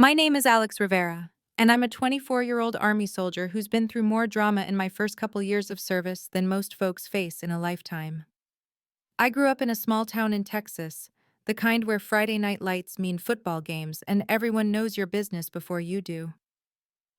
My name is Alex Rivera, and I'm a 24-year-old Army soldier who's been through more drama in my first couple years of service than most folks face in a lifetime. I grew up in a small town in Texas, the kind where Friday night lights mean football games and everyone knows your business before you do.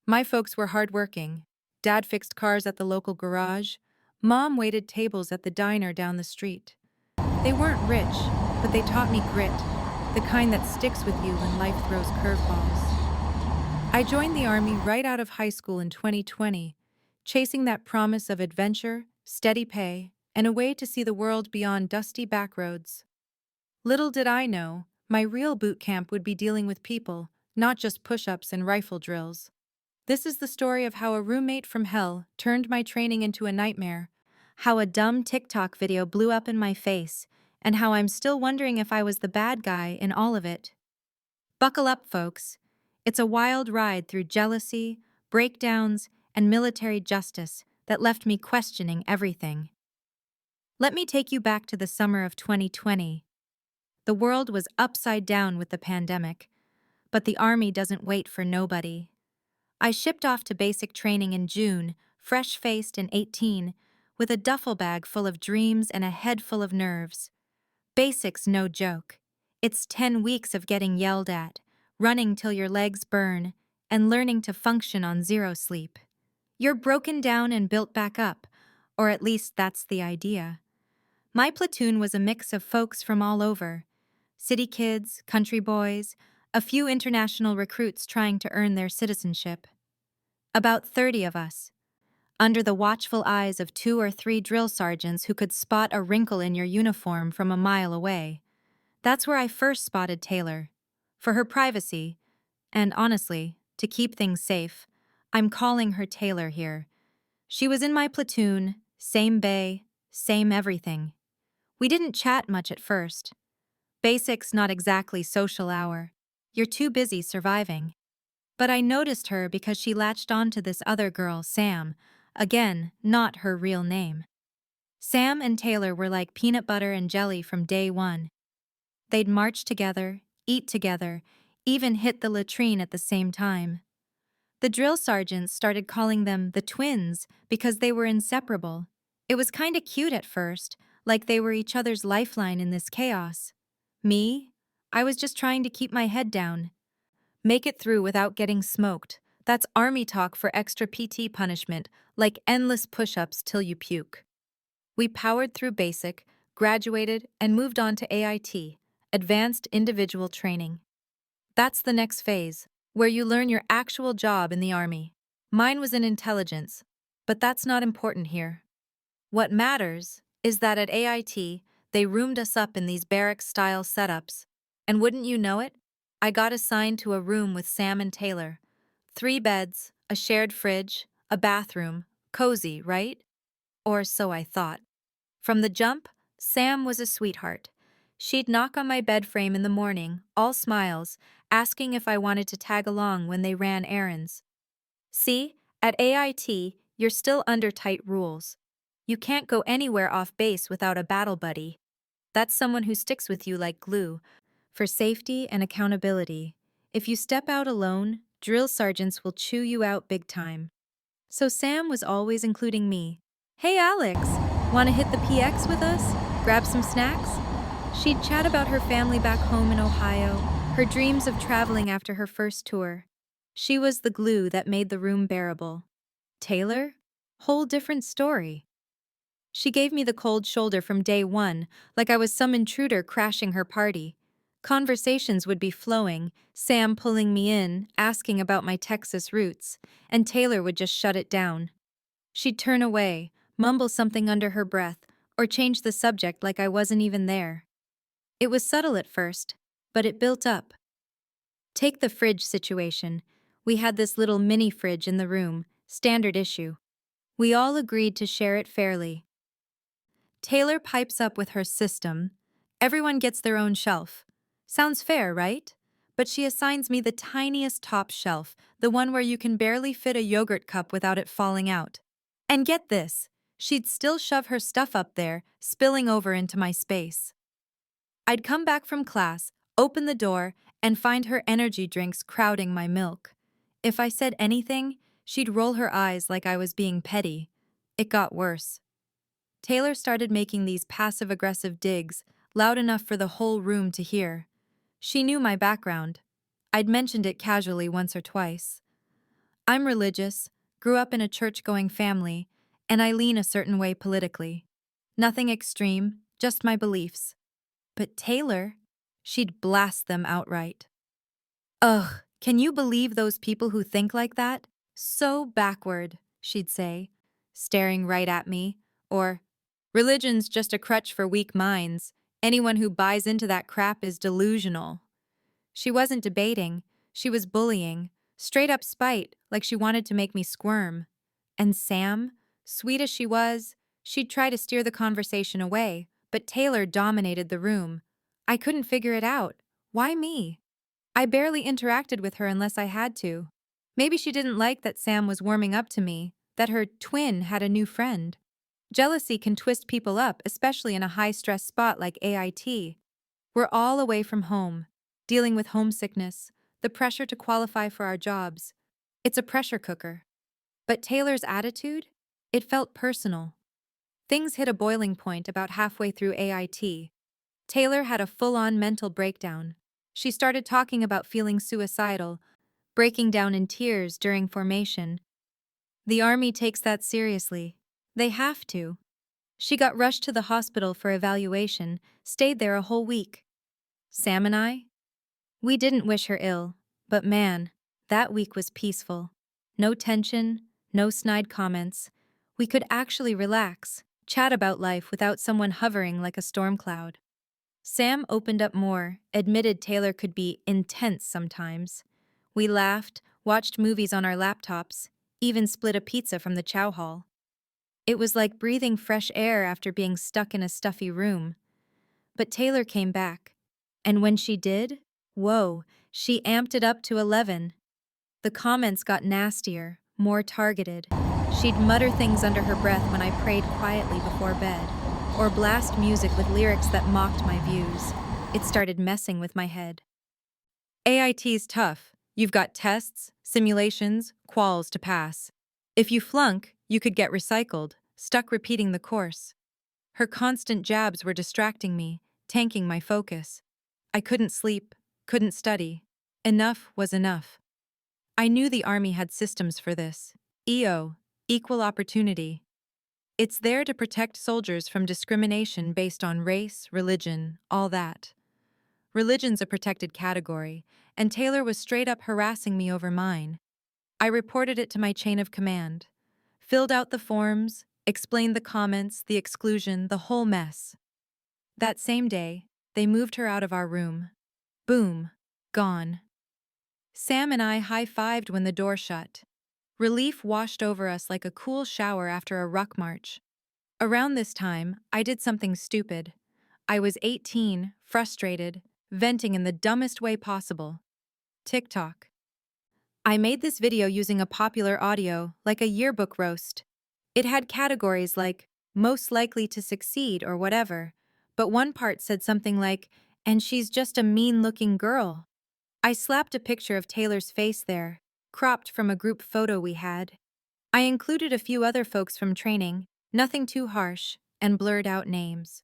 My folks were hardworking. Dad fixed cars at the local garage. Mom waited tables at the diner down the street. They weren't rich, but they taught me grit, the kind that sticks with you when life throws curveballs. I joined the Army right out of high school in 2020, chasing that promise of adventure, steady pay, and a way to see the world beyond dusty backroads. Little did I know, my real boot camp would be dealing with people, not just push-ups and rifle drills. This is the story of how a roommate from hell turned my training into a nightmare, how a dumb TikTok video blew up in my face, and how I'm still wondering if I was the bad guy in all of it. Buckle up, folks. It's a wild ride through jealousy, breakdowns, and military justice that left me questioning everything. Let me take you back to the summer of 2020. The world was upside down with the pandemic, but the Army doesn't wait for nobody. I shipped off to basic training in June, fresh-faced and 18, with a duffel bag full of dreams and a head full of nerves. Basics no joke. It's 10 weeks of getting yelled at, running till your legs burn, and learning to function on zero sleep. You're broken down and built back up, or at least that's the idea. My platoon was a mix of folks from all over. City kids, country boys, a few international recruits trying to earn their citizenship. About 30 of us, under the watchful eyes of 2 or 3 drill sergeants who could spot a wrinkle in your uniform from a mile away. That's where I first spotted Taylor. For her privacy, and honestly, to keep things safe, I'm calling her Taylor here. She was in my platoon, same bay, same everything. We didn't chat much at first. Basics not exactly social hour. You're too busy surviving. But I noticed her because she latched on to this other girl, Sam. Again, not her real name. Sam and Taylor were like peanut butter and jelly from day one. They'd march together, eat together, even hit the latrine at the same time. The drill sergeants started calling them the twins because they were inseparable. It was kinda cute at first, like they were each other's lifeline in this chaos. Me? I was just trying to keep my head down. Make it through without getting smoked. That's Army talk for extra PT punishment, like endless push-ups till you puke. We powered through basic, graduated, and moved on to AIT, Advanced Individual Training. That's the next phase, where you learn your actual job in the Army. Mine was in intelligence, but that's not important here. What matters is that at AIT, they roomed us up in these barracks-style setups, and wouldn't you know it, I got assigned to a room with Sam and Taylor. 3 beds, a shared fridge, a bathroom, cozy, right? Or so I thought. From the jump, Sam was a sweetheart. She'd knock on my bed frame in the morning, all smiles, asking if I wanted to tag along when they ran errands. See, at AIT, you're still under tight rules. You can't go anywhere off base without a battle buddy. That's someone who sticks with you like glue, for safety and accountability. If you step out alone, drill sergeants will chew you out big time. So Sam was always including me. Hey Alex, wanna hit the PX with us? Grab some snacks? She'd chat about her family back home in Ohio, her dreams of traveling after her first tour. She was the glue that made the room bearable. Taylor? Whole different story. She gave me the cold shoulder from day one, like I was some intruder crashing her party. Conversations would be flowing, Sam pulling me in, asking about my Texas roots, and Taylor would just shut it down. She'd turn away, mumble something under her breath, or change the subject like I wasn't even there. It was subtle at first, but it built up. Take the fridge situation. We had this little mini fridge in the room, standard issue. We all agreed to share it fairly. Taylor pipes up with her system. Everyone gets their own shelf. Sounds fair, right? But she assigns me the tiniest top shelf, the one where you can barely fit a yogurt cup without it falling out. And get this, she'd still shove her stuff up there, spilling over into my space. I'd come back from class, open the door, and find her energy drinks crowding my milk. If I said anything, she'd roll her eyes like I was being petty. It got worse. Taylor started making these passive-aggressive digs, loud enough for the whole room to hear. She knew my background. I'd mentioned it casually once or twice. I'm religious, grew up in a church-going family, and I lean a certain way politically. Nothing extreme, just my beliefs. But Taylor, she'd blast them outright. Ugh, can you believe those people who think like that? So backward, she'd say, staring right at me. Or, religion's just a crutch for weak minds. Anyone who buys into that crap is delusional. She wasn't debating, she was bullying, straight up spite, like she wanted to make me squirm. And Sam, sweet as she was, she'd try to steer the conversation away, but Taylor dominated the room. I couldn't figure it out. Why me? I barely interacted with her unless I had to. Maybe she didn't like that Sam was warming up to me, that her twin had a new friend. Jealousy can twist people up, especially in a high-stress spot like AIT. We're all away from home, dealing with homesickness, the pressure to qualify for our jobs. It's a pressure cooker. But Taylor's attitude? It felt personal. Things hit a boiling point about halfway through AIT. Taylor had a full-on mental breakdown. She started talking about feeling suicidal, breaking down in tears during formation. The Army takes that seriously. They have to. She got rushed to the hospital for evaluation, stayed there a whole week. Sam and I? We didn't wish her ill, but man, that week was peaceful. No tension, no snide comments. We could actually relax, chat about life without someone hovering like a storm cloud. Sam opened up more, admitted Taylor could be intense sometimes. We laughed, watched movies on our laptops, even split a pizza from the chow hall. It was like breathing fresh air after being stuck in a stuffy room. But Taylor came back. And when she did, whoa, she amped it up to 11. The comments got nastier, more targeted. She'd mutter things under her breath when I prayed quietly before bed, or blast music with lyrics that mocked my views. It started messing with my head. AIT's tough. You've got tests, simulations, quals to pass. If you flunk, you could get recycled, stuck repeating the course. Her constant jabs were distracting me, tanking my focus. I couldn't sleep, couldn't study. Enough was enough. I knew the Army had systems for this. EO, equal opportunity. It's there to protect soldiers from discrimination based on race, religion, all that. Religion's a protected category, and Taylor was straight up harassing me over mine. I reported it to my chain of command. Filled out the forms, explained the comments, the exclusion, the whole mess. That same day, they moved her out of our room. Boom. Gone. Sam and I high-fived when the door shut. Relief washed over us like a cool shower after a ruck march. Around this time, I did something stupid. I was 18, frustrated, venting in the dumbest way possible. TikTok. I made this video using a popular audio, like a yearbook roast. It had categories like, most likely to succeed or whatever, but one part said something like, and she's just a mean-looking girl. I slapped a picture of Taylor's face there, cropped from a group photo we had. I included a few other folks from training, nothing too harsh, and blurred out names.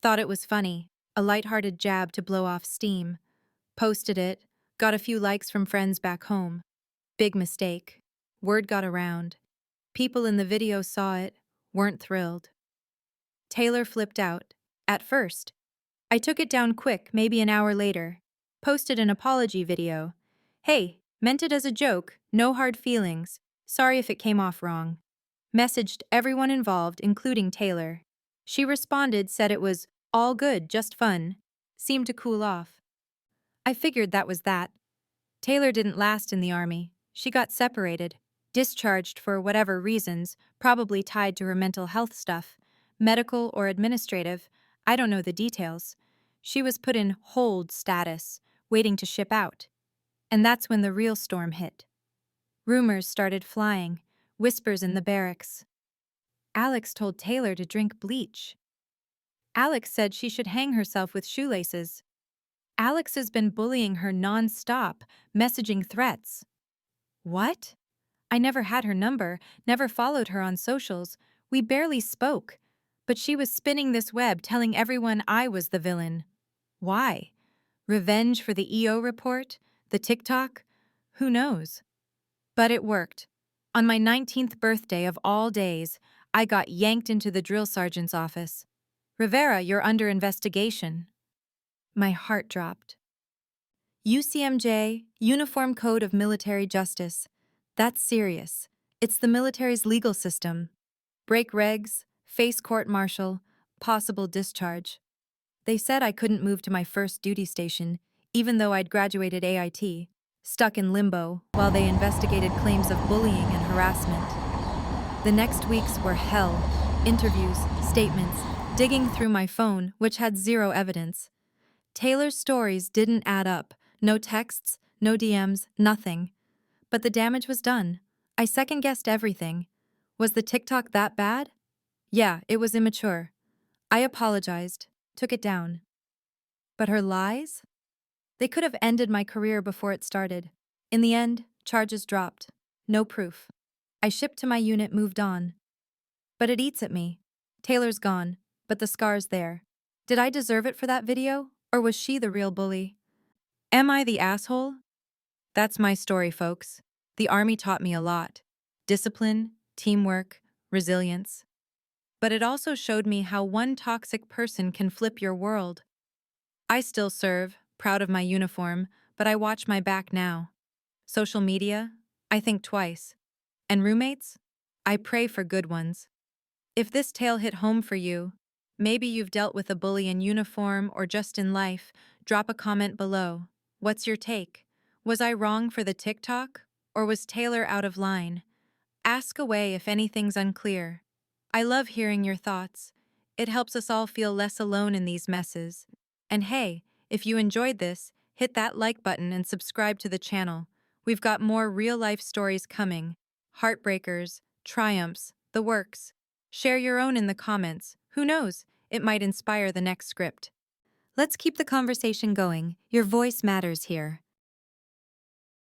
Thought it was funny, a lighthearted jab to blow off steam. Posted it, got a few likes from friends back home. Big mistake. Word got around. People in the video saw it, weren't thrilled. Taylor flipped out. At first. I took it down quick, maybe an hour later. Posted an apology video. Hey, meant it as a joke, no hard feelings. Sorry if it came off wrong. Messaged everyone involved, including Taylor. She responded, said it was all good, just fun. Seemed to cool off. I figured that was that. Taylor didn't last in the Army. She got separated, discharged for whatever reasons, probably tied to her mental health stuff, medical or administrative, I don't know the details. She was put in hold status, waiting to ship out. And that's when the real storm hit. Rumors started flying, whispers in the barracks. Alex told Taylor to drink bleach. Alex said she should hang herself with shoelaces. Alex has been bullying her non-stop, messaging threats. What? I never had her number, never followed her on socials. We barely spoke. But she was spinning this web telling everyone I was the villain. Why? Revenge for the EO report? The TikTok? Who knows? But it worked. On my 19th birthday of all days, I got yanked into the drill sergeant's office. Rivera, you're under investigation. My heart dropped. UCMJ, Uniform Code of Military Justice. That's serious. It's the military's legal system. Break regs, face court-martial, possible discharge. They said I couldn't move to my first duty station, even though I'd graduated AIT, stuck in limbo while they investigated claims of bullying and harassment. The next weeks were hell. Interviews, statements, digging through my phone, which had zero evidence. Taylor's stories didn't add up. No texts, no DMs, nothing. But the damage was done. I second-guessed everything. Was the TikTok that bad? Yeah, it was immature. I apologized, took it down. But her lies? They could have ended my career before it started. In the end, charges dropped. No proof. I shipped to my unit, moved on. But it eats at me. Taylor's gone, but the scar's there. Did I deserve it for that video? Or was she the real bully? Am I the asshole? That's my story, folks. The Army taught me a lot. Discipline, teamwork, resilience. But it also showed me how one toxic person can flip your world. I still serve, proud of my uniform, but I watch my back now. Social media? I think twice. And roommates? I pray for good ones. If this tale hit home for you, maybe you've dealt with a bully in uniform or just in life, drop a comment below. What's your take? Was I wrong for the TikTok? Or was Taylor out of line? Ask away if anything's unclear. I love hearing your thoughts. It helps us all feel less alone in these messes. And hey, if you enjoyed this, hit that like button and subscribe to the channel. We've got more real-life stories coming. Heartbreakers, triumphs, the works. Share your own in the comments. Who knows? It might inspire the next script. Let's keep the conversation going. Your voice matters here.